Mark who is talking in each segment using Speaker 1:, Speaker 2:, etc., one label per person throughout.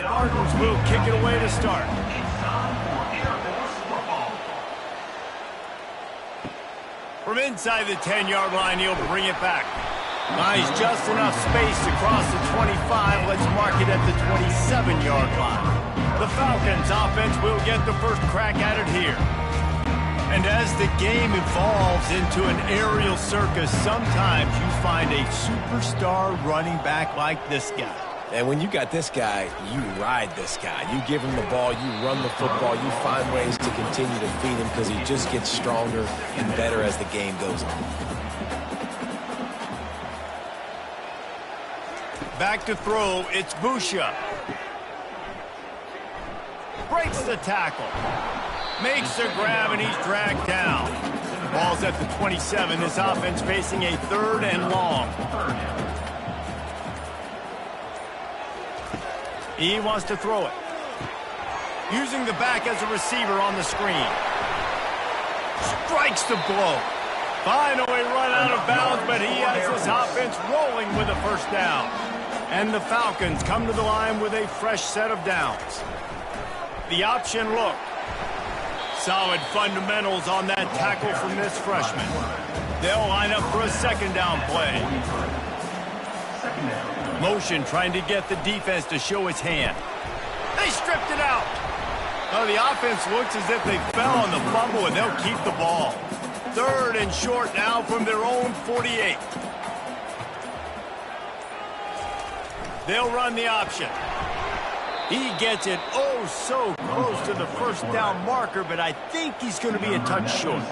Speaker 1: Spartans will kick it away to start. From inside the 10-yard line, he'll bring it back. Nice, just enough space to cross the 25. Let's mark it at the 27-yard line. The Falcons offense will get the first crack at it here. And as the game evolves into an aerial circus, sometimes you find a superstar running back like this guy.
Speaker 2: And when you got this guy, you ride this guy. You give him the ball, you run the football, you find ways to continue to feed him because he just gets stronger and better as the game goes on.
Speaker 1: Back to throw, it's Busha. Breaks the tackle. Makes the grab, and he's dragged down. Ball's at the 27. This offense facing a 3rd and long. He wants to throw it. Using the back as a receiver on the screen. Strikes the blow. Finally run out of bounds, but he has this offense rolling with a first down. And the Falcons come to the line with a fresh set of downs. The option look. Solid fundamentals on that tackle from this freshman. They'll line up for a 2nd down play. Motion trying to get the defense to show his hand. They stripped it out. Oh, the offense looks as if they fell on the fumble, and they'll keep the ball. 3rd and short now from their own 48. They'll run the option. He gets it oh so close to the first down marker, but I think he's going to be a touch short.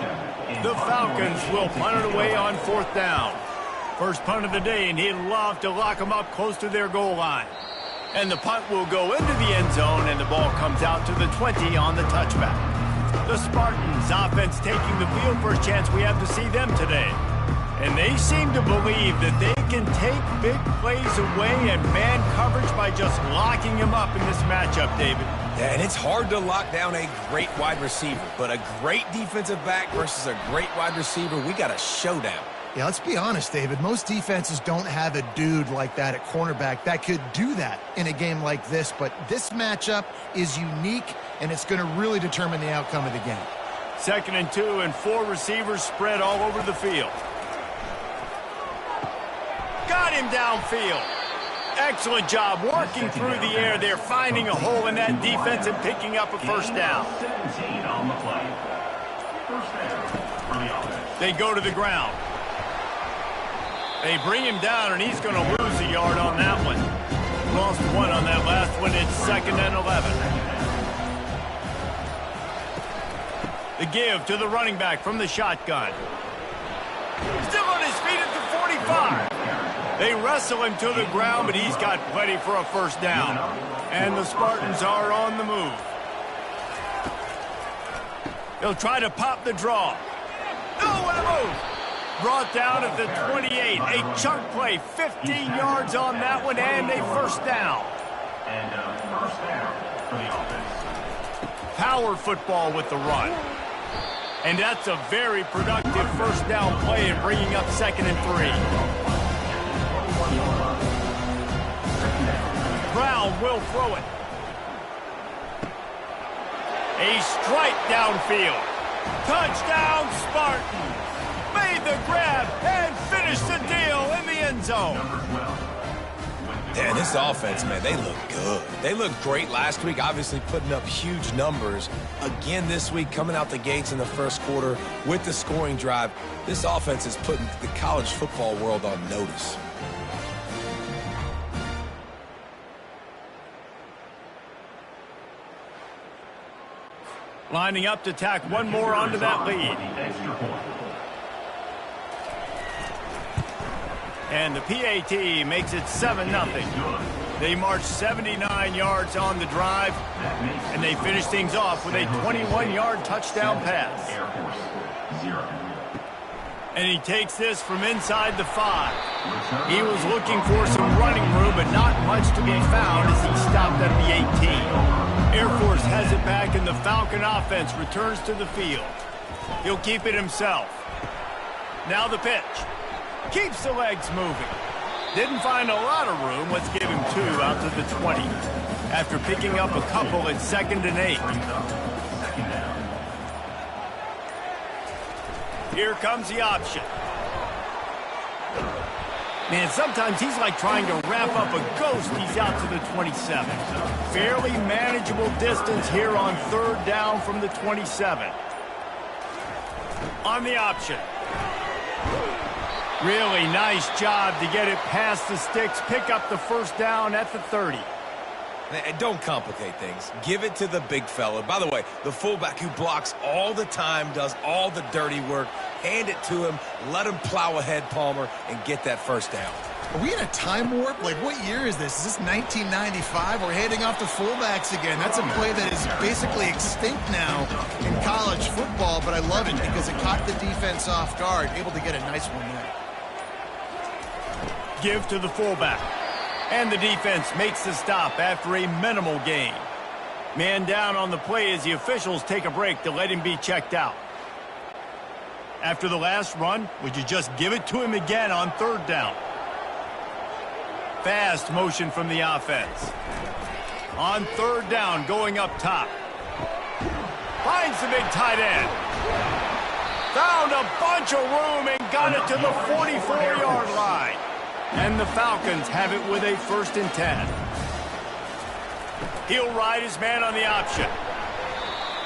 Speaker 1: The Falcons will punt it away on 4th down. First punt of the day, and he'd love to lock them up close to their goal line. And the punt will go into the end zone, and the ball comes out to the 20 on the touchback. The Spartans offense taking the field. First chance we have to see them today. And they seem to believe that they can take big plays away and man coverage by just locking him up in this matchup, David.
Speaker 2: Yeah, and it's hard to lock down a great wide receiver, but a great defensive back versus a great wide receiver, we got a showdown.
Speaker 3: Yeah, let's be honest, David. Most defenses don't have a dude like that at cornerback that could do that in a game like this, but this matchup is unique, and it's going to really determine the outcome of the game.
Speaker 1: 2nd and 2, and 4 receivers spread all over the field. Got him downfield. Excellent job working through the air there, finding a hole in that defense and picking up a first down. They go to the ground. They bring him down, and he's going to lose a yard on that one. Lost 1 on that last one. It's 2nd and 11. The give to the running back from the shotgun. Still on his feet at the 45. They wrestle him to the ground, but he's got plenty for a first down. And the Spartans are on the move. They'll try to pop the draw. No, what a move! Brought down at the 28. A chunk play, 15 yards on that one, and a first down. First down for the offense. Power football with the run. And that's a very productive first down play in bringing up 2nd and 3. Brown will throw it. A strike downfield. Touchdown, Spartans. Made the grab and finished the deal in the end zone.
Speaker 2: Yeah, this offense, man, they look good. They looked great last week, obviously putting up huge numbers. Again this week, coming out the gates in the first quarter with the scoring drive. This offense is putting the college football world on notice.
Speaker 1: Lining up to tack one more onto that lead. And the PAT makes it 7-0. They march 79 yards on the drive, and they finish things off with a 21-yard touchdown pass. And he takes this from inside the 5. He was looking for some running room, but not much to be found as he stopped at the 18. Air Force has it back, and the Falcon offense returns to the field. He'll keep it himself. Now the pitch. Keeps the legs moving. Didn't find a lot of room. Let's give him 2 out to the 20. after picking up a couple at 2nd and 8. Here comes the option. Man, sometimes he's like trying to wrap up a ghost. He's out to the 27. Fairly manageable distance here on 3rd down from the 27. On the option. Really nice job to get it past the sticks, pick up the 1st down at the 30.
Speaker 2: Don't complicate things. Give it to the big fella. By the way, the fullback who blocks all the time, does all the dirty work. Hand it to him, let him plow ahead, Palmer, and get that 1st down.
Speaker 3: Are we in a time warp? Like, what year is this? Is this 1995? We're handing off to fullbacks again. That's a play that is basically extinct now in college football, but I love it because it caught the defense off guard, able to get a nice one there.
Speaker 1: Give to the fullback. And the defense makes the stop after a minimal gain. Man down on the play as the officials take a break to let him be checked out. After the last run, would you just give it to him again on 3rd down? Fast motion from the offense. On 3rd down, going up top. Finds the big tight end. Found a bunch of room and got it to the 44-yard line. And the Falcons have it with a 1st and 10. He'll ride his man on the option.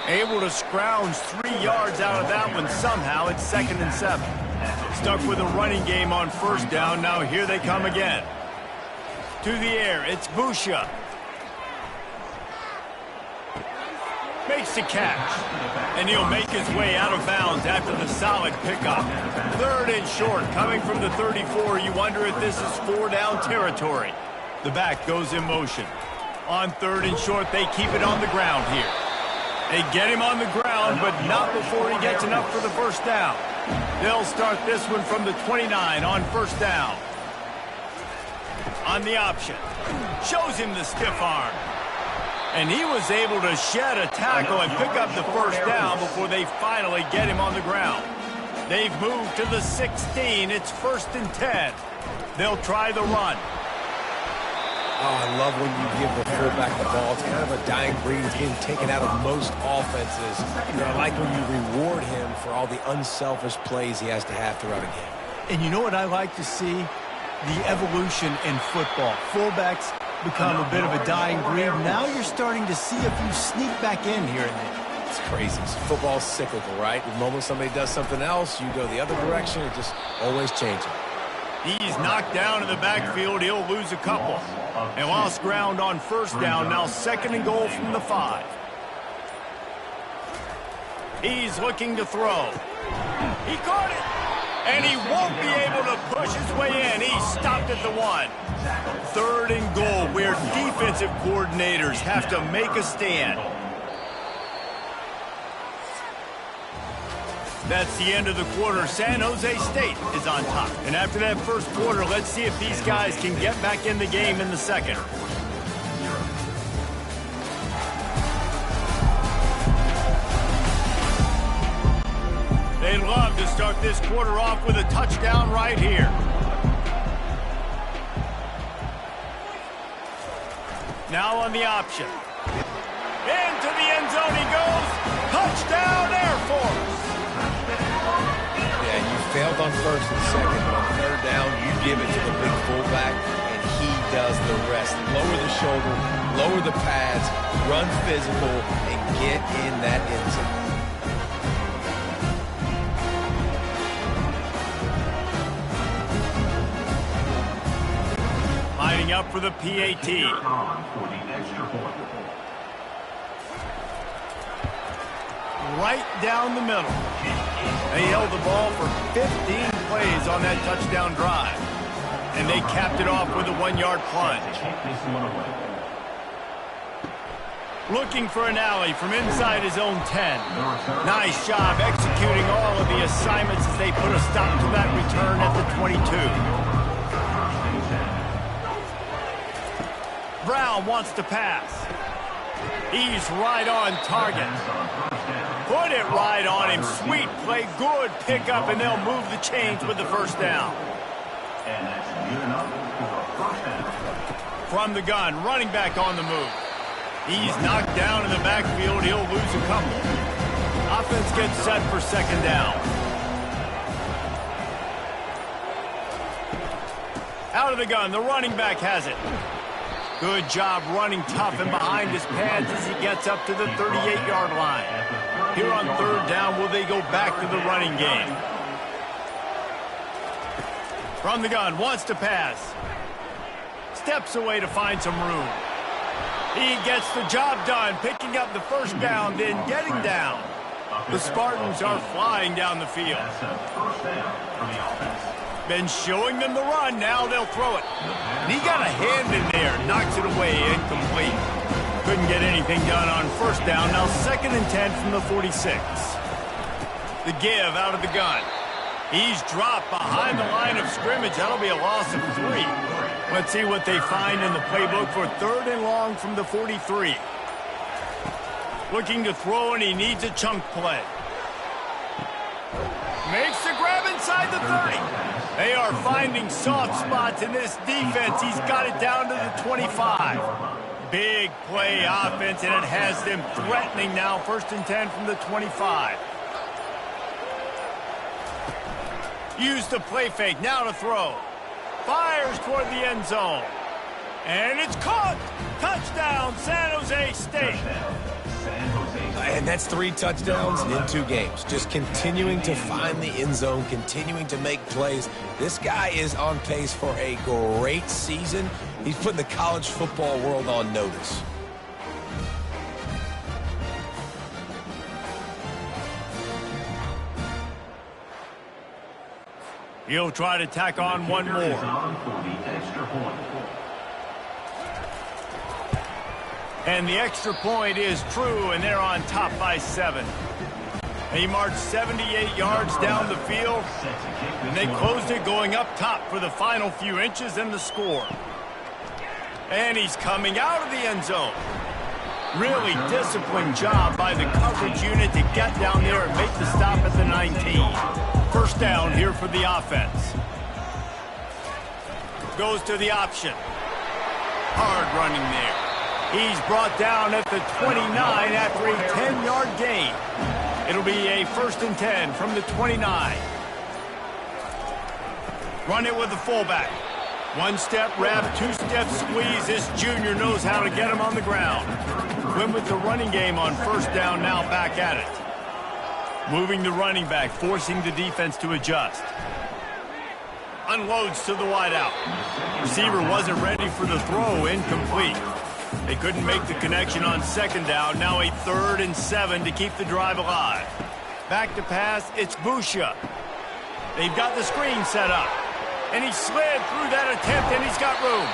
Speaker 1: Able to scrounge 3 yards out of that one somehow at 2nd and 7. Stuck with a running game on 1st down. Now here they come again. To the air, it's Busha. Makes the catch. And he'll make his way out of bounds after the solid pickup. 3rd and short, coming from the 34. You wonder if this is 4-down territory. The back goes in motion. On 3rd and short, they keep it on the ground here. They get him on the ground, but not before he gets enough for the 1st down. They'll start this one from the 29 on 1st down. On the option. Shows him the stiff arm. And he was able to shed a tackle and pick up the 1st down before they finally get him on the ground. They've moved to the 16. It's 1st and 10. They'll try the run.
Speaker 2: Oh, I love when you give the fullback the ball. It's kind of a dying breed. It's getting taken out of most offenses. And I like when you reward him for all the unselfish plays he has to have throughout a game.
Speaker 1: And you know what I like to see? The evolution in football. Fullbacks become a bit of a dying breed. Now you're starting to see a few sneak back in here and there.
Speaker 2: It's crazy. Football's cyclical, right? The moment somebody does something else, you go the other direction. It just always changing.
Speaker 1: He's knocked down in the backfield. He'll lose a couple. And lost ground on 1st down. Now 2nd and goal from the 5. He's looking to throw. He caught it. And he won't be able to push his way in. He stopped at the 1. 3rd and goal, where defensive coordinators have to make a stand. That's the end of the quarter. San Jose State is on top. And after that 1st quarter, let's see if these guys can get back in the game in the 2nd. They'd love to start this quarter off with a touchdown right here. Now on the option. Into the end zone he goes. Touchdown, Air Force.
Speaker 2: Yeah, you failed on 1st and 2nd, but on 3rd down, you give it to the big fullback, and he does the rest. Lower the shoulder, lower the pads, run physical, and get in that end zone.
Speaker 1: Lining up for the PAT. Right down the middle. They held the ball for 15 plays on that touchdown drive. And they capped it off with a 1-yard plunge. Looking for an alley from inside his own 10. Nice job executing all of the assignments as they put a stop to that return at the 22. Brown wants to pass. He's right on target. Put it right on him. Sweet play. Good pickup, and they'll move the chains with the 1st down. From the gun, running back on the move. He's knocked down in the backfield. He'll lose a couple. Offense gets set for second down. Out of the gun, the running back has it. Good job running tough and behind his pads as he gets up to the 38-yard line. Here on third down, will they go back to the running game? From the gun, wants to pass. Steps away to find some room. He gets the job done, picking up the first down, then getting down. The Spartans are flying down the field. Been showing them the run, now they'll throw it. And he got a hand in there, knocks it away, incomplete. Couldn't get anything done on first down, now 2nd and 10 from the 46. The give out of the gun. He's dropped behind the line of scrimmage. That'll be a loss of 3. Let's see what they find in the playbook for 3rd and long from the 43. Looking to throw, and he needs a chunk play. Makes the grab inside the 30. They are finding soft spots in this defense. He's got it down to the 25. Big play offense, and it has them threatening now. 1st and 10 from the 25. Used the play fake, now to throw. Fires toward the end zone. And it's caught. Touchdown, San Jose State.
Speaker 2: And that's 3 touchdowns in 2 games. Just continuing to find the end zone, continuing to make plays. This guy is on pace for a great season. He's putting the college football world on notice.
Speaker 1: He'll try to tack on one more. And the extra point is true, and they're on top by 7. He marched 78 yards down the field, and they closed it going up top for the final few inches and the score. And he's coming out of the end zone. Really disciplined job by the coverage unit to get down there and make the stop at the 19. First down here for the offense. Goes to the option. Hard running there. He's brought down at the 29 after a 10-yard gain. It'll be a 1st and 10 from the 29. Run it with the fullback. 1-step wrap, 2-step squeeze. This junior knows how to get him on the ground. Went with the running game on first down, now back at it. Moving the running back, forcing the defense to adjust. Unloads to the wideout. Receiver wasn't ready for the throw, incomplete. They couldn't make the connection on second down. Now a 3rd and 7 to keep the drive alive. Back to pass, it's Busha. They've got the screen set up. And he slid through that attempt, and he's got room.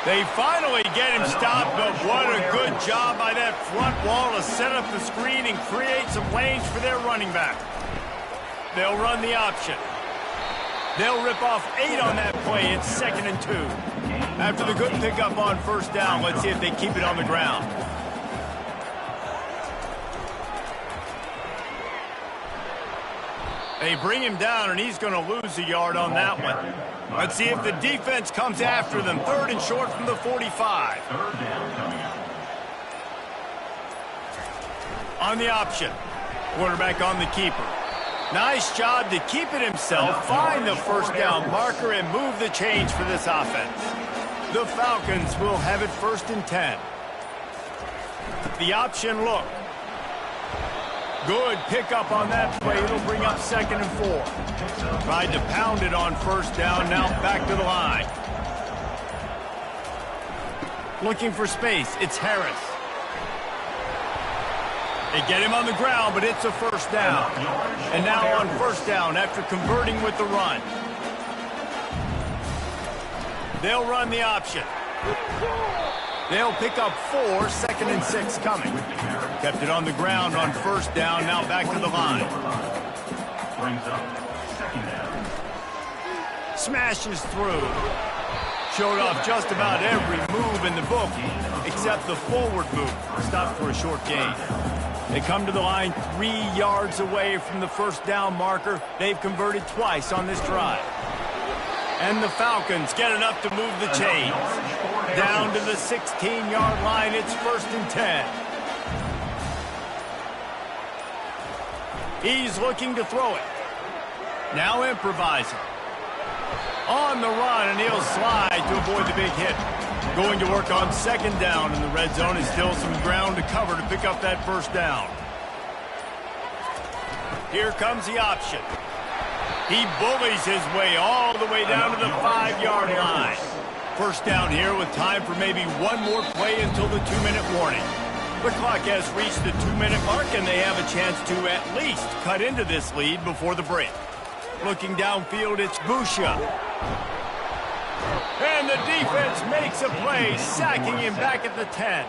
Speaker 1: They finally get him stopped, but what a good job by that front wall to set up the screen and create some lanes for their running back. They'll run the option. They'll rip off 8 on that play. It's 2nd and 2. After the good pickup on first down, let's see if they keep it on the ground. They bring him down, and he's going to lose a yard on that one. Let's see if the defense comes after them. 3rd and short from the 45. On the option. Quarterback on the keeper. Nice job to keep it himself, find the first down marker, and move the chains for this offense. The Falcons will have it 1st and 10. The option look. Good pickup on that play. It'll bring up 2nd and 4. Tried to pound it on first down, now back to the line. Looking for space, it's Harris. They get him on the ground, but it's a first down. And now on first down after converting with the run. They'll run the option. They'll pick up 4, 2nd and 6 coming. Kept it on the ground on first down, now back to the line. Smashes through. Showed off just about every move in the book, except the forward move. Stopped for a short gain. They come to the line 3 yards away from the first down marker. They've converted twice on this drive. And the Falcons get enough to move the chains. Down to the 16-yard line, it's 1st and 10. He's looking to throw it. Now improvising. On the run, and he'll slide to avoid the big hit. Going to work on 2nd down in the red zone. Is still some ground to cover to pick up that 1st down. Here comes the option. He bullies his way all the way down to the 5-yard line. 1st down here with time for maybe one more play until the 2-minute warning. The clock has reached the 2-minute mark, and they have a chance to at least cut into this lead before the break. Looking downfield, it's Boucha. And the defense makes a play, sacking him back at the 10.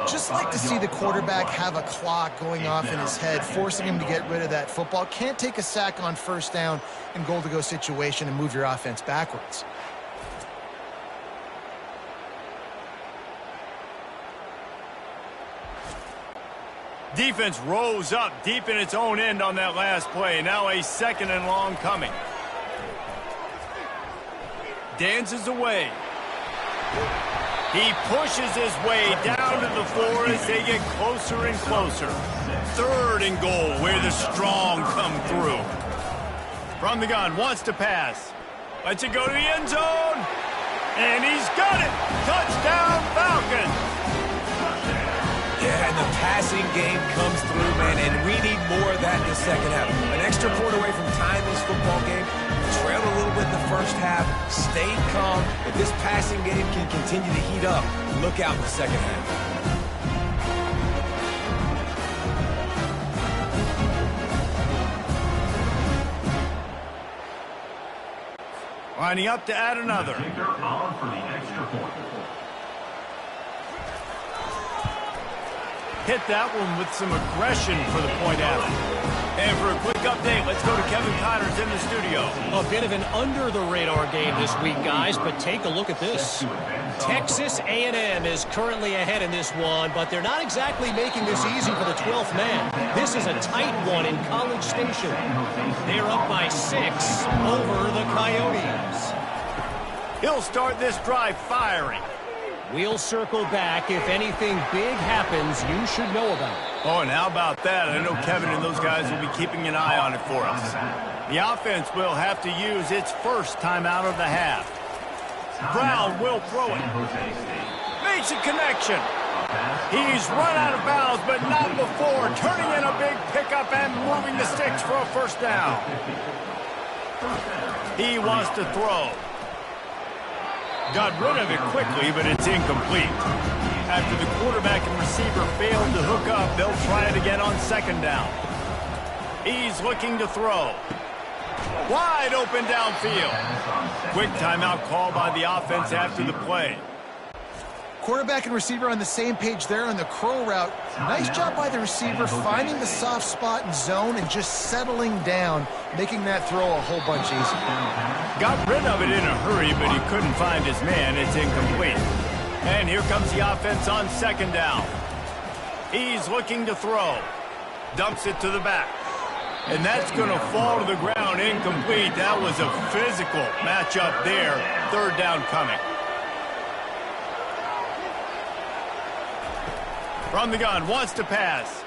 Speaker 3: Just like to see the quarterback have a clock going off in his head, forcing him to get rid of that football. Can't take a sack on 1st down in goal-to-go situation and move your offense backwards.
Speaker 1: Defense rose up deep in its own end on that last play. Now a 2nd and long coming. Dances away. He pushes his way down to the floor as they get closer and closer. 3rd and goal, where the strong come through. From the gun, wants to pass. Lets it go to the end zone. And he's got it. Touchdown, Falcons.
Speaker 2: Yeah, and the passing game comes through, man, and we need more of that in the 2nd half. An extra point away from tying this football game. Trailed a little bit in the 1st half, stayed calm. If this passing game can continue to heat up, look out in the 2nd half.
Speaker 1: Lining up to add another. Hit that one with some aggression for the point after. And for a quick update, let's go to Kevin Connors in the studio.
Speaker 4: A bit of an under-the-radar game this week, guys, but take a look at this. Texas A&M is currently ahead in this one, but they're not exactly making this easy for the 12th man. This is a tight one in College Station. They're up by 6 over the Coyotes.
Speaker 1: He'll start this drive firing.
Speaker 4: We'll circle back. If anything big happens, you should know about it.
Speaker 1: Oh, and how about that? I know Kevin and those guys will be keeping an eye on it for us. The offense will have to use its 1st timeout of the half. Brown will throw it. Makes a connection. He's run out of bounds, but not before. Turning in a big pickup and moving the sticks for a 1st down. He wants to throw. Got rid of it quickly, but it's incomplete. After the quarterback and receiver failed to hook up, they'll try it again on 2nd down. He's looking to throw. Wide open downfield. Quick timeout call by the offense after the play.
Speaker 3: Quarterback and receiver on the same page there on the crow route. Nice job by the receiver finding the soft spot in zone and just settling down, making that throw a whole bunch easier.
Speaker 1: Got rid of it in a hurry, but he couldn't find his man. It's incomplete. And here comes the offense on 2nd down. He's looking to throw. Dumps it to the back. And that's going to fall to the ground incomplete. That was a physical matchup there. 3rd down coming. From the gun, wants to pass.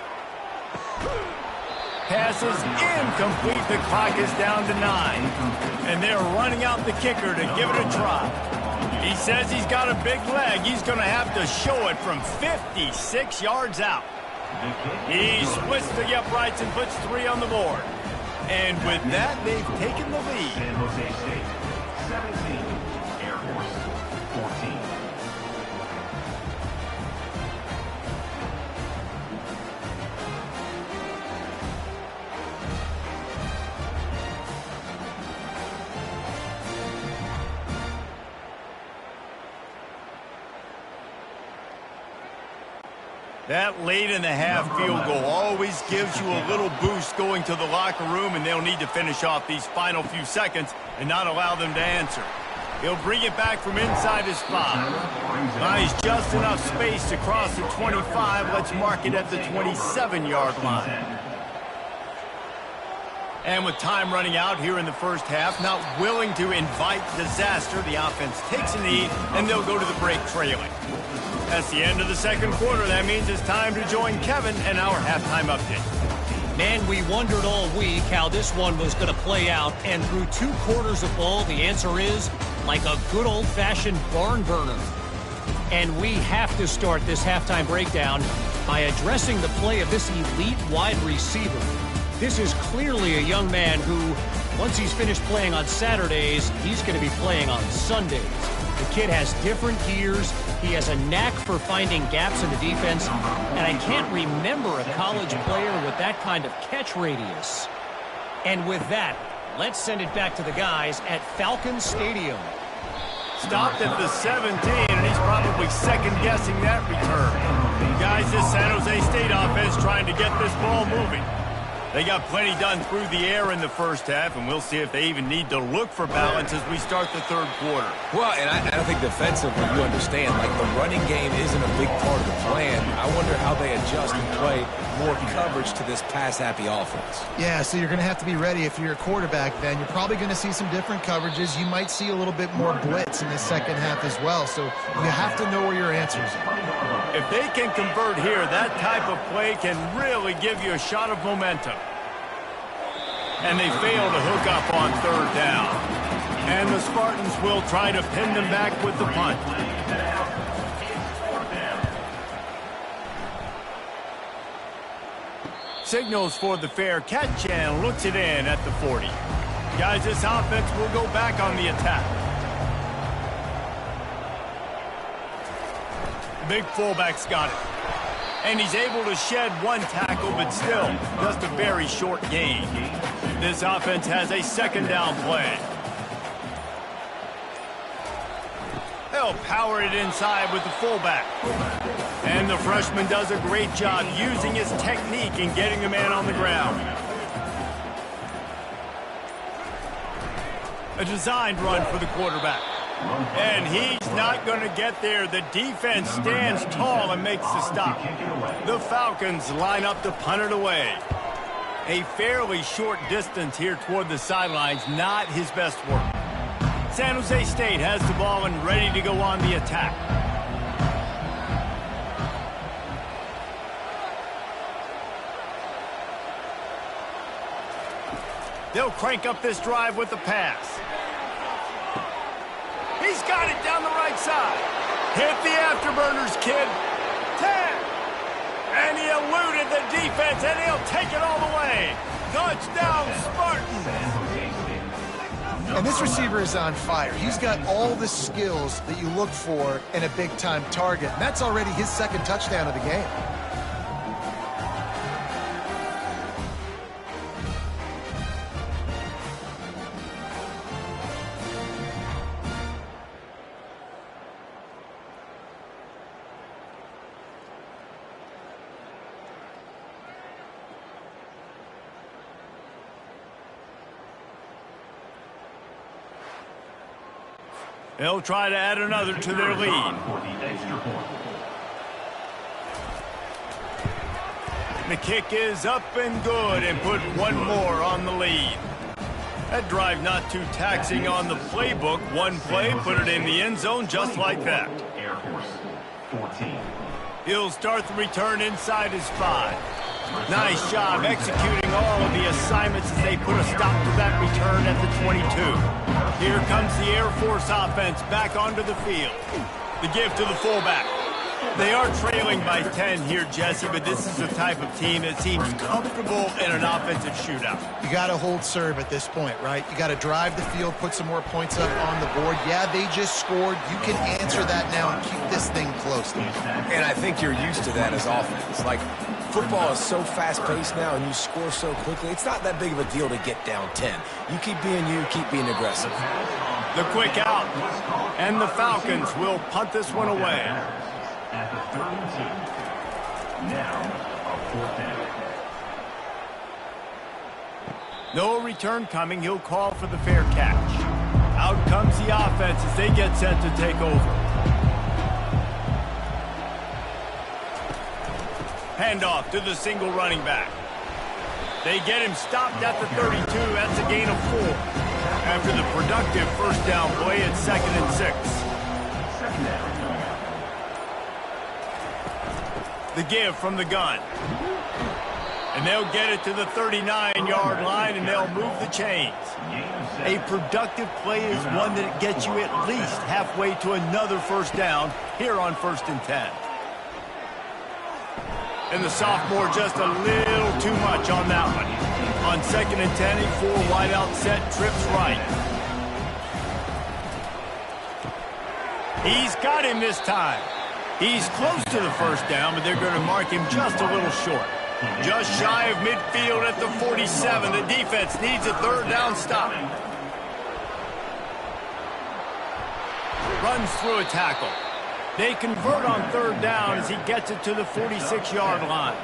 Speaker 1: Pass is incomplete. The clock is down to 9. And they're running out the kicker to give it a try. He says he's got a big leg. He's going to have to show it from 56 yards out. He splits the uprights and puts 3 on the board. And with that, they've taken the lead.
Speaker 5: San Jose State, 17. Air Force, 14.
Speaker 1: That late in the half field goal always gives you a little boost going to the locker room, and they'll need to finish off these final few seconds and not allow them to answer. He'll bring it back from inside his 5. Buys just enough space to cross the 25. Let's mark it at the 27-yard line. And with time running out here in the first half, not willing to invite disaster, the offense takes a knee, and they'll go to the break trailing. That's the end of the second quarter. That means it's time to join Kevin and our halftime update.
Speaker 4: Man, we wondered all week how this one was going to play out, and through 2 quarters of ball, the answer is like a good old-fashioned barn burner. And we have to start this halftime breakdown by addressing the play of this elite wide receiver. This is clearly a young man who, once he's finished playing on Saturdays, he's going to be playing on Sundays. The kid has different gears. He has a knack for finding gaps in the defense. And I can't remember a college player with that kind of catch radius. And with that, let's send it back to the guys at Falcons Stadium.
Speaker 1: Stopped at the 17, and he's probably second-guessing that return. Guys, this San Jose State offense trying to get this ball moving. They got plenty done through the air in the first half, and we'll see if they even need to look for balance as we start the third quarter.
Speaker 2: Well, and I think defensively, you understand, like the running game isn't a big part of the plan. I wonder how they adjust and play more coverage to this pass-happy offense.
Speaker 3: Yeah, so you're going to have to be ready if you're a quarterback then. You're probably going to see some different coverages. You might see a little bit more blitz in the second half as well, so you have to know where your answers are.
Speaker 1: If they can convert here, that type of play can really give you a shot of momentum. And they fail to hook up on third down. And the Spartans will try to pin them back with the punt. Signals for the fair catch and looks it in at the 40. Guys, this offense will go back on the attack. Big fullback's got it. And he's able to shed one tackle, but still just a very short gain. This offense has a second down play. They'll power it inside with the fullback. And the freshman does a great job using his technique and getting the man on the ground. A designed run for the quarterback. And he's not going to get there. The defense stands tall and makes the stop. The Falcons line up to punt it away. A fairly short distance here toward the sidelines, not his best work. San Jose State has the ball and ready to go on the attack. They'll crank up this drive with the pass. He's got it down the right side. Hit the afterburners, kid. 10. And he eluded the defense, and he'll take it all the way. Touchdown, Spartans.
Speaker 3: And this receiver is on fire. He's got all the skills that you look for in a big-time target. And that's already his second touchdown of the game.
Speaker 1: They'll try to add another to their lead. The kick is up and good and put one more on the lead. That drive not too taxing on the playbook. One play, put it in the end zone just like that.
Speaker 5: Air Force 14.
Speaker 1: He'll start the return inside his 5. Nice job executing all of the assignments as they put a stop to that return at the 22. Here comes the Air Force offense back onto the field. The give to the fullback. They are trailing by 10 here, Jesse, but this is the type of team that seems comfortable in an offensive shootout.
Speaker 3: You got to hold serve at this point, right? You got to drive the field, put some more points up on the board. Yeah, they just scored. You can answer that now and keep this thing close.
Speaker 2: And I think you're used to that as offense. Like, football is so fast-paced now and you score so quickly, it's not that big of a deal to get down 10. You keep being you, keep being aggressive.
Speaker 1: The quick out, and the Falcons will punt this one away.
Speaker 5: At the 32. Now, a fourth down.
Speaker 1: No return coming. He'll call for the fair catch. Out comes the offense as they get set to take over. Handoff to the single running back. They get him stopped at the 32. That's a gain of 4. After the productive first down play, it's 2nd and 6. The give from the gun. And they'll get it to the 39-yard line, and they'll move the chains. A productive play is one that gets you at least halfway to another first down here on 1st and 10. And the sophomore just a little too much on that one. On 2nd and 10, a 4 wideout set, trips right. He's got him this time. He's close to the first down, but they're going to mark him just a little short. Just shy of midfield at the 47. The defense needs a 3rd down stop. Runs through a tackle. They convert on 3rd down as he gets it to the 46-yard line.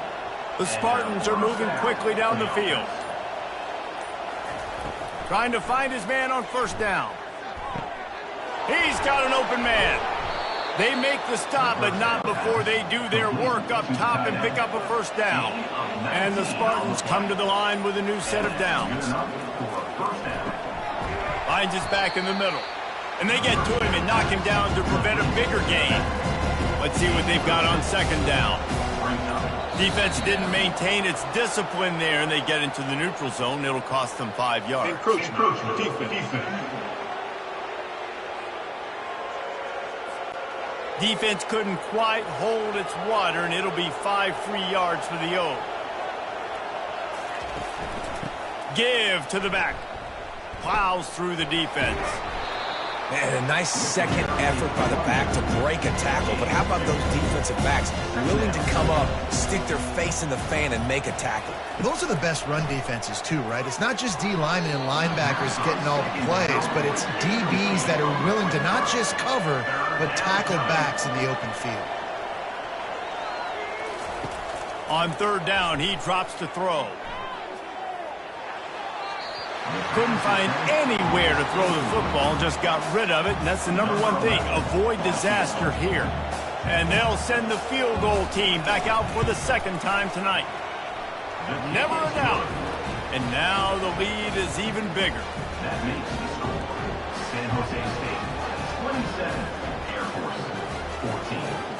Speaker 1: The Spartans are moving quickly down the field. Trying to find his man on 1st down. He's got an open man. They make the stop, but not before they do their work up top and pick up a 1st down. And the Spartans come to the line with a new set of downs. Finds his back in the middle. And they get to him and knock him down to prevent a bigger gain. Let's see what they've got on 2nd down. Defense didn't maintain its discipline there, and they get into the neutral zone. It'll cost them 5 yards.
Speaker 5: Encroachment, defense.
Speaker 1: Defense couldn't quite hold its water, and it'll be 5 free yards for the O. Give to the back. Plows through the defense.
Speaker 2: Man, a nice second effort by the back to break a tackle, but how about those defensive backs willing to come up, stick their face in the fan, and make a tackle?
Speaker 3: Those are the best run defenses, too, right? It's not just D linemen and linebackers getting all the plays, but it's DBs that are willing to not just cover, but tackle backs in the open field.
Speaker 1: On 3rd down, he drops to throw. Couldn't find anywhere to throw the football, just got rid of it, and that's the number one thing. Avoid disaster here. And they'll send the field goal team back out for the 2nd time tonight. Never a doubt. And now the lead is even bigger.
Speaker 5: That makes the score. San Jose State 27, Air Force 14.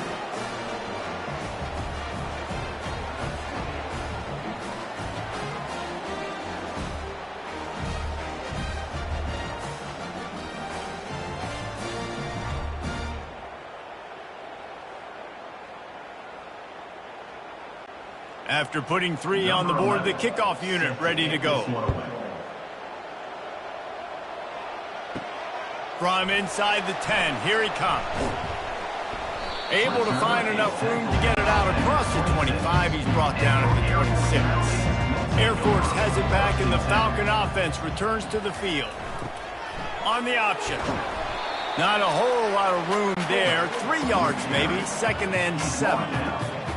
Speaker 1: After putting 3 on the board, the kickoff unit ready to go. From inside the 10, here he comes. Able to find enough room to get it out across the 25. He's brought down at the 26. Air Force has it back, and the Falcon offense returns to the field. On the option. Not a whole lot of room there. 3 yards maybe, 2nd and 7.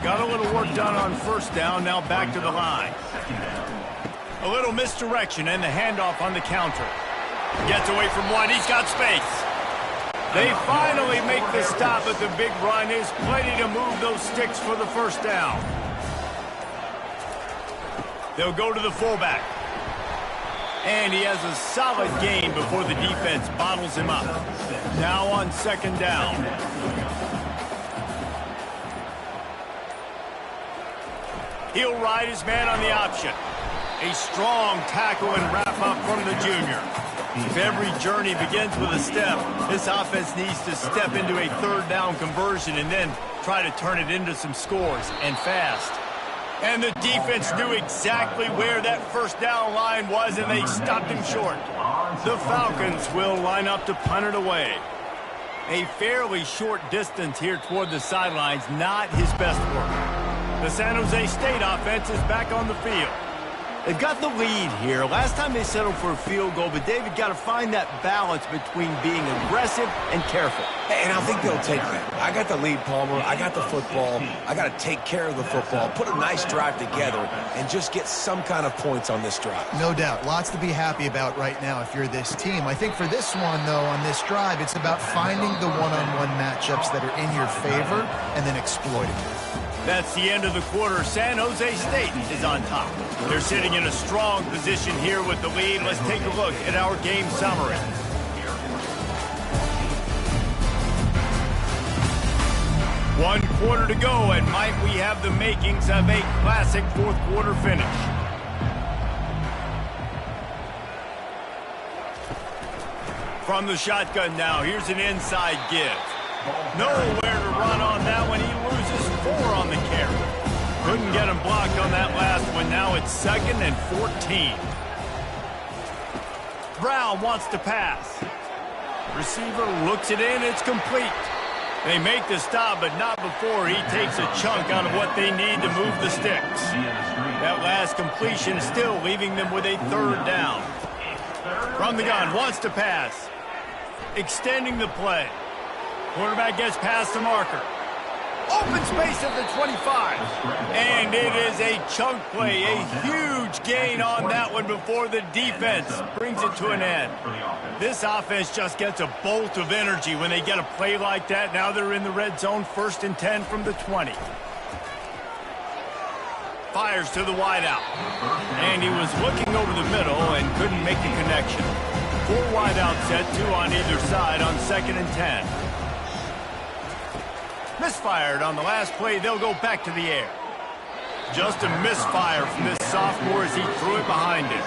Speaker 1: Got a little work done on 1st down, now back to the line. A little misdirection and the handoff on the counter. Gets away from one, he's got space. They finally make the stop, but the big run is plenty to move those sticks for the 1st down. They'll go to the fullback. And he has a solid gain before the defense bottles him up. Now on 2nd down. He'll ride his man on the option. A strong tackle and wrap up from the junior. If every journey begins with a step, this offense needs to step into a 3rd down conversion and then try to turn it into some scores, and fast. And the defense knew exactly where that 1st down line was, and they stopped him short. The Falcons will line up to punt it away. A fairly short distance here toward the sidelines, not his best work. The San Jose State offense is back on the field. They've got the lead here. Last time they settled for a field goal, but David got to find that balance between being aggressive and careful.
Speaker 2: And I think they'll take that. I got the lead, Palmer. I got the football. I got to take care of the football, put a nice drive together, and just get some kind of points on this drive.
Speaker 3: No doubt. Lots to be happy about right now if you're this team. I think for this one, though, on this drive, it's about finding the one-on-one matchups that are in your favor and then exploiting them.
Speaker 1: That's the end of the quarter. San Jose State is on top. They're sitting in a strong position here with the lead. Let's take a look at our game summary. One quarter to go, and might we have the makings of a classic fourth quarter finish. From the shotgun now, here's an inside give. Nowhere to run on that one. He loses 4 on the carry. Couldn't get him blocked on that last one. Now it's 2nd and 14. Brown wants to pass. Receiver looks it in. It's complete. They make the stop, but not before he takes a chunk out of what they need to move the sticks. That last completion still leaving them with a 3rd down. From the gun, wants to pass. Extending the play. Quarterback gets past the marker. Open space at the 25. And it is a chunk play, a huge gain on that one before the defense brings it to an end. This offense just gets a bolt of energy when they get a play like that. Now they're in the red zone, 1st and 10 from the 20. Fires to the wideout. And he was looking over the middle and couldn't make the connection. 4 wideout set, 2 on either side on 2nd and 10. Misfired on the last play. They'll go back to the air. Just a misfire from this sophomore as he threw it behind him.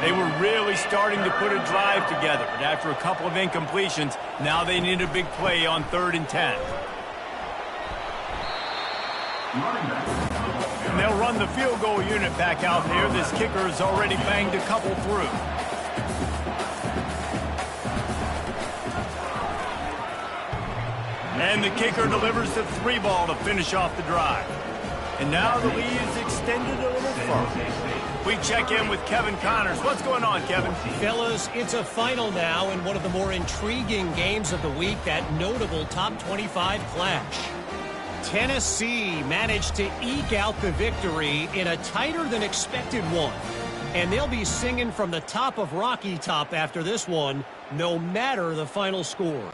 Speaker 1: They were really starting to put a drive together, but after a couple of incompletions, now they need a big play on 3rd and 10. And they'll run the field goal unit back out there. This kicker has already banged a couple through. And the kicker delivers the 3 ball to finish off the drive. And now the lead is extended a little further. We check in with Kevin Connors. What's going on, Kevin?
Speaker 4: Fellas, it's a final now in one of the more intriguing games of the week, that notable top 25 clash. Tennessee managed to eke out the victory in a tighter than expected one. And they'll be singing from the top of Rocky Top after this one, no matter the final score.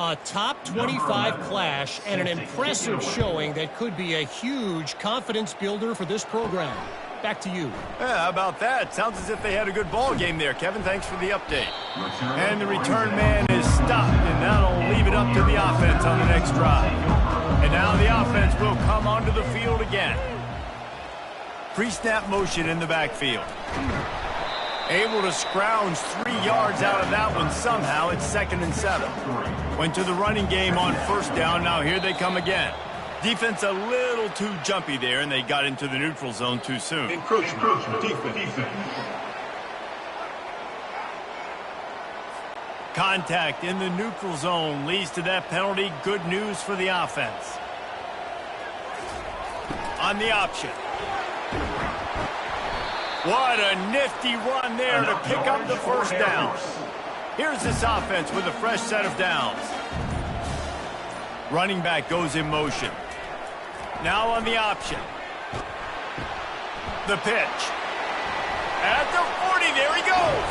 Speaker 4: A top 25 clash and an impressive showing that could be a huge confidence builder for this program. Back to you.
Speaker 1: Yeah, how about that? Sounds as if they had a good ball game there, Kevin. Thanks for the update. And the return man is stopped, and that'll leave it up to the offense on the next drive. And now the offense will come onto the field again. Pre-snap motion in the backfield. Able to scrounge 3 yards out of that one somehow. It's 2nd and 7. Went to the running game on 1st down. Now here they come again. Defense a little too jumpy there, and they got into the neutral zone too soon.
Speaker 5: Encroachment defense.
Speaker 1: Contact in the neutral zone leads to that penalty. Good news for the offense. On the option. What a nifty run there to pick up the 1st down. Here's this offense with a fresh set of downs. Running back goes in motion. Now on the option. The pitch. At the 40, there he goes.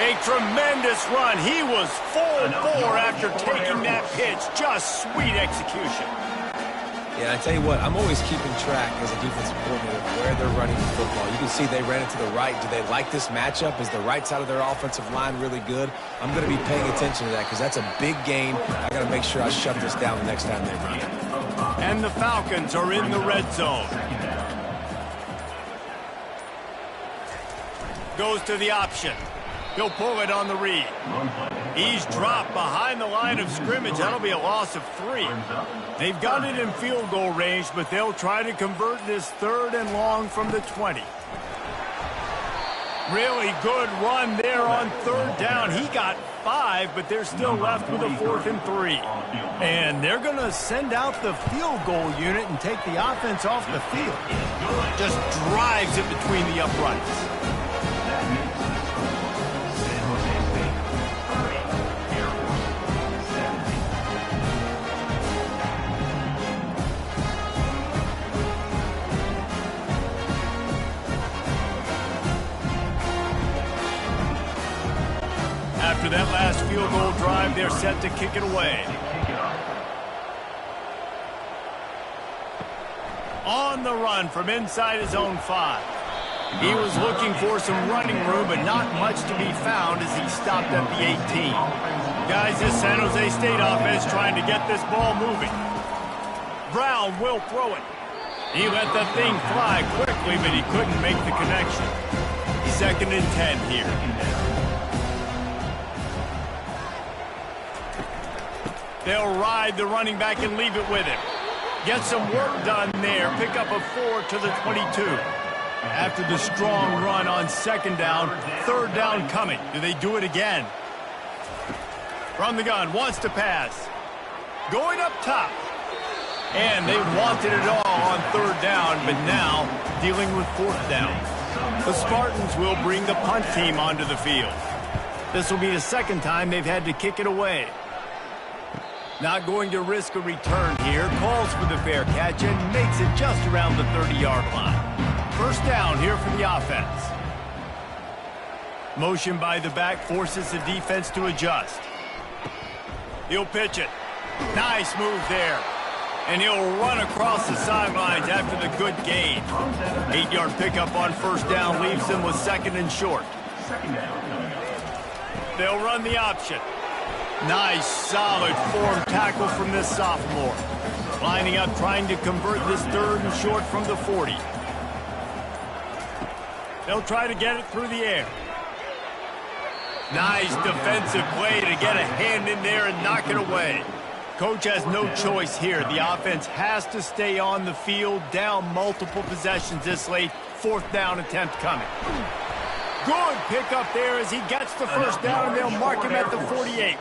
Speaker 1: A tremendous run. He was full bore after taking that pitch. Just sweet execution.
Speaker 2: Yeah, I tell you what, I'm always keeping track as a defensive coordinator of where they're running the football. You can see they ran it to the right. Do they like this matchup? Is the right side of their offensive line really good? I'm going to be paying attention to that because that's a big gain. I got to make sure I shut this down the next time they run it.
Speaker 1: And the Falcons are in the red zone. Goes to the option. He'll pull it on the read. He's dropped behind the line of scrimmage. That'll be a loss of 3. They've got it in field goal range, but they'll try to convert this 3rd and long from the 20. Really good run there on 3rd down. He got 5, but they're still left with a 4th and 3. And they're going to send out the field goal unit and take the offense off the field. Just drives it between the uprights. After that last field goal drive, they're set to kick it away. On the run from inside his own 5. He was looking for some running room, but not much to be found as he stopped at the 18. Guys, this San Jose State offense trying to get this ball moving. Brown will throw it. He let that thing fly quickly, but he couldn't make the connection. 2nd and 10 here. They'll ride the running back and leave it with him. Get some work done there. Pick up a 4 to the 22. After the strong run on 2nd down, 3rd down coming. Do they do it again? From the gun, wants to pass. Going up top. And they wanted it all on 3rd down, but now dealing with 4th down. The Spartans will bring the punt team onto the field. This will be the 2nd time they've had to kick it away. Not going to risk a return here. Calls for the fair catch and makes it just around the 30-yard line. 1st down here for the offense. Motion by the back forces the defense to adjust. He'll pitch it. Nice move there. And he'll run across the sidelines after the good gain. 8-yard pickup on 1st down leaves him with 2nd and short. They'll run the option. Nice, solid form tackle from this sophomore. Lining up, trying to convert this 3rd and short from the 40. They'll try to get it through the air. Nice defensive play to get a hand in there and knock it away. Coach has no choice here. The offense has to stay on the field, down multiple possessions this late. 4th down attempt coming. Good pickup there as he gets the 1st down, and they'll mark him at the 48.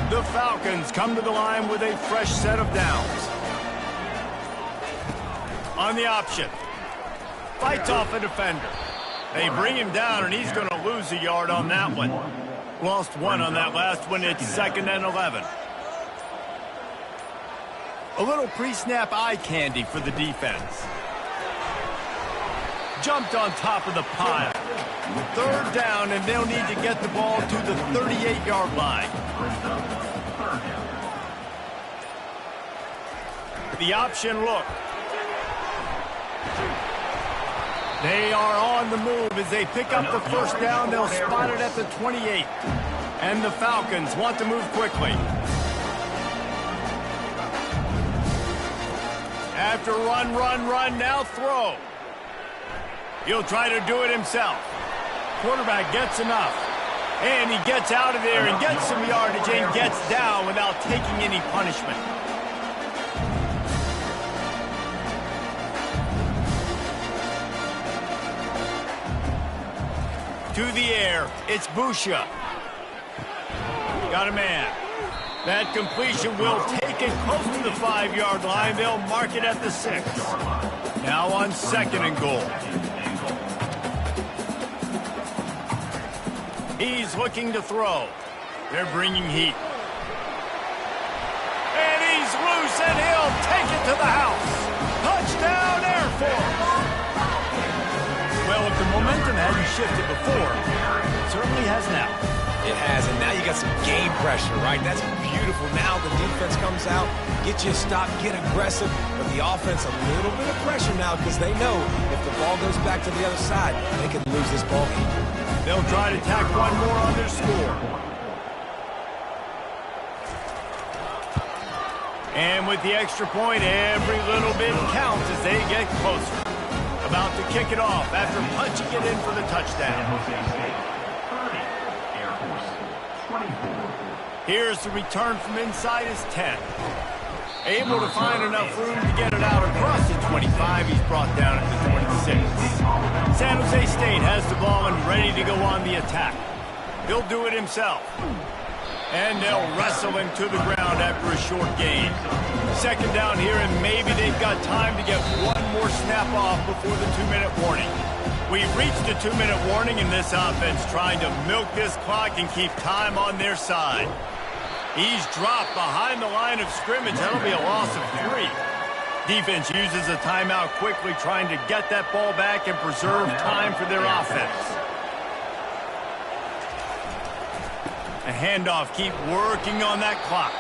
Speaker 1: The Falcons come to the line with a fresh set of downs. On the option. Fights off a defender. They bring him down, and he's going to lose a yard on that one. Lost 1 on that last one. It's 2nd and 11. A little pre-snap eye candy for the defense. Jumped on top of the pile. 3rd down, and they'll need to get the ball to the 38-yard line. The option look. They are on the move as they pick up the 1st down. They'll spot it at the 28. And the Falcons want to move quickly. After run, now throw. He'll try to do it himself. Quarterback gets enough. And he gets out of there and gets some yardage and gets down without taking any punishment. To the air, it's Busha. Got a man. That completion will take it close to the 5-yard line. They'll mark it at the 6. Now on 2nd and goal. He's looking to throw. They're bringing heat. And he's loose, and he'll take it to the house. Touchdown, Air Force. Well, if the momentum hadn't shifted before, it certainly has now.
Speaker 2: It has, and now you got some game pressure, right? That's beautiful. Now the defense comes out, get you a stop, get aggressive, but the offense a little bit of pressure now because they know if the ball goes back to the other side, they could lose this ball game.
Speaker 1: They'll try to tack 1 more on their score. And with the extra point, every little bit counts as they get closer. About to kick it off after punching it in for the touchdown. Here's the return from inside his 10. Able to find enough room to get it out across the 25. He's brought down at the 26. San Jose State has the ball and ready to go on the attack. He'll do it himself. And they'll wrestle him to the ground after a short gain. 2nd down here, and maybe they've got time to get 1 more snap off before the 2-minute warning. We've reached the 2-minute warning, and this offense trying to milk this clock and keep time on their side. He's dropped behind the line of scrimmage. That'll be a loss of 3. Defense uses a timeout quickly, trying to get that ball back and preserve time for their offense. A handoff, keep working on that clock.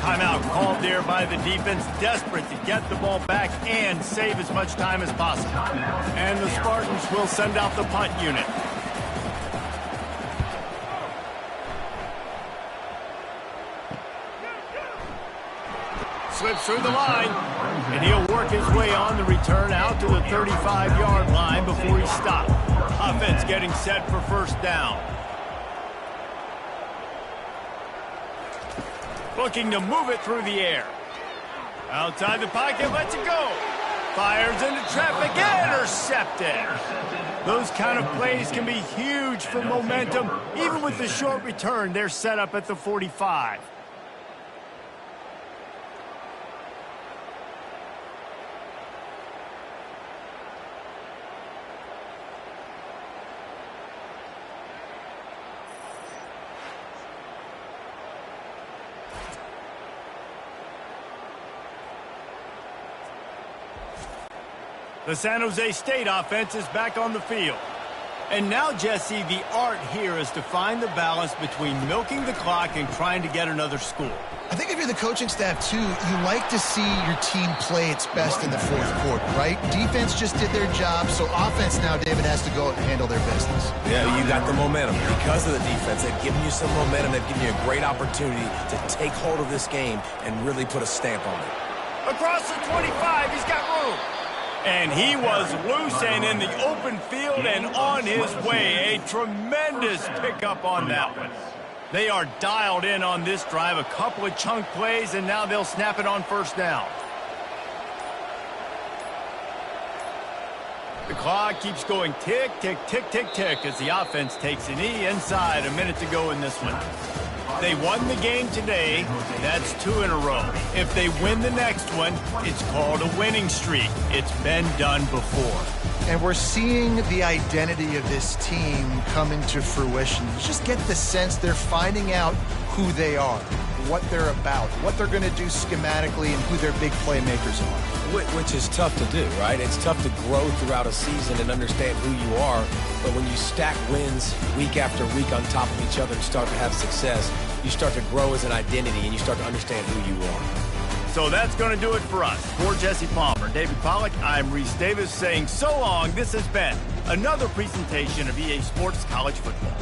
Speaker 1: Timeout called there by the defense, desperate to get the ball back and save as much time as possible. And the Spartans will send out the punt unit. Slips through the line, and he'll work his way on the return out to the 35-yard line before he's stopped. Offense getting set for first down. Looking to move it through the air. Outside the pocket, lets it go. Fires into traffic, intercepted. Those kind of plays can be huge for momentum. Even with the short return, they're set up at the 45. The San Jose State offense is back on the field. And now, Jesse, the art here is to find the balance between milking the clock and trying to get another score.
Speaker 3: I think if you're the coaching staff, too, you like to see your team play its best in the fourth quarter, right? Defense just did their job, so offense now, David, has to go out and handle their business.
Speaker 2: Yeah, you got the momentum. Because of the defense, they've given you some momentum. They've given you a great opportunity to take hold of this game and really put a stamp on it.
Speaker 1: Across the 25, he's got room. And he was loose and in the open field and on his way. A tremendous pickup on that one. They are dialed in on this drive. A couple of chunk plays, and now they'll snap it on first down. The clock keeps going tick, tick, tick, tick, tick as the offense takes a knee inside. A minute to go in this one. They won the game today. That's 2 in a row. If they win the next one, it's called a winning streak. It's been done before.
Speaker 3: And we're seeing the identity of this team come into fruition. You just get the sense they're finding out who they are, what they're about, what they're going to do schematically, and who their big playmakers are.
Speaker 2: Which is tough to do, right? It's tough to grow throughout a season and understand who you are. But when you stack wins week after week on top of each other and start to have success, you start to grow as an identity and you start to understand who you are.
Speaker 1: So that's going to do it for us. For Jesse Palmer, David Pollack, I'm Reese Davis saying so long. This has been another presentation of EA Sports College Football.